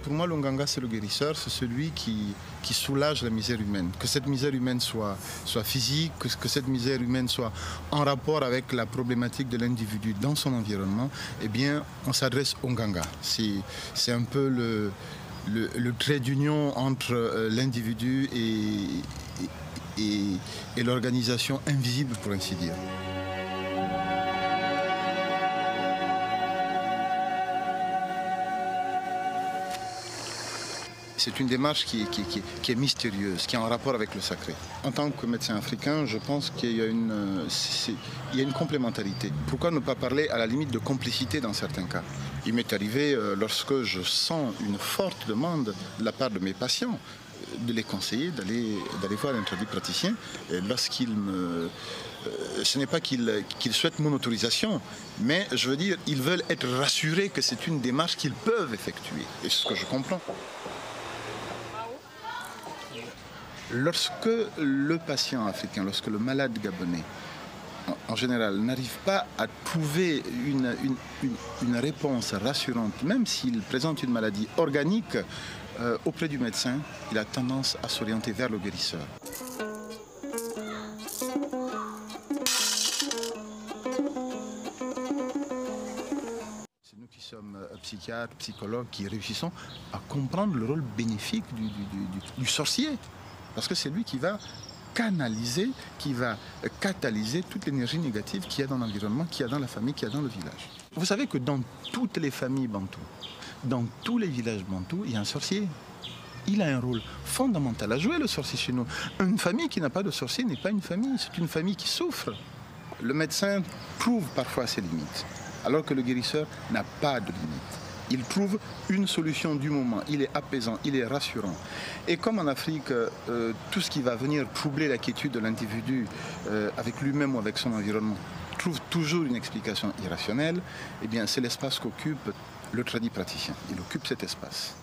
Pour moi, l'Onganga, c'est le guérisseur, c'est celui qui soulage la misère humaine. Que cette misère humaine soit physique, que cette misère humaine soit en rapport avec la problématique de l'individu dans son environnement, eh bien, on s'adresse au Nganga. C'est un peu le trait d'union entre l'individu et l'organisation invisible, pour ainsi dire. C'est une démarche qui est mystérieuse, qui est en rapport avec le sacré. En tant que médecin africain, je pense qu'il y a une complémentarité. Pourquoi ne pas parler à la limite de complicité dans certains cas? Il m'est arrivé, lorsque je sens une forte demande de la part de mes patients, de les conseiller, d'aller voir un tradipraticien. Lorsqu'ils me... Ce n'est pas qu'ils souhaitent mon autorisation, mais je veux dire, ils veulent être rassurés que c'est une démarche qu'ils peuvent effectuer. Et c'est ce que je comprends. Lorsque le patient africain, lorsque le malade gabonais, en général, n'arrive pas à trouver une réponse rassurante, même s'il présente une maladie organique, auprès du médecin, il a tendance à s'orienter vers le guérisseur. C'est nous qui sommes psychiatres, psychologues, qui réussissons à comprendre le rôle bénéfique du sorcier. Parce que c'est lui qui va canaliser, qui va catalyser toute l'énergie négative qu'il y a dans l'environnement, qu'il y a dans la famille, qu'il y a dans le village. Vous savez que dans toutes les familles bantoues, dans tous les villages bantous, il y a un sorcier. Il a un rôle fondamental à jouer, le sorcier, chez nous. Une famille qui n'a pas de sorcier n'est pas une famille, c'est une famille qui souffre. Le médecin trouve parfois ses limites, alors que le guérisseur n'a pas de limites. Il trouve une solution du moment, il est apaisant, il est rassurant. Et comme en Afrique, tout ce qui va venir troubler la quiétude de l'individu avec lui-même ou avec son environnement trouve toujours une explication irrationnelle, eh bien c'est l'espace qu'occupe le tradipraticien. Il occupe cet espace.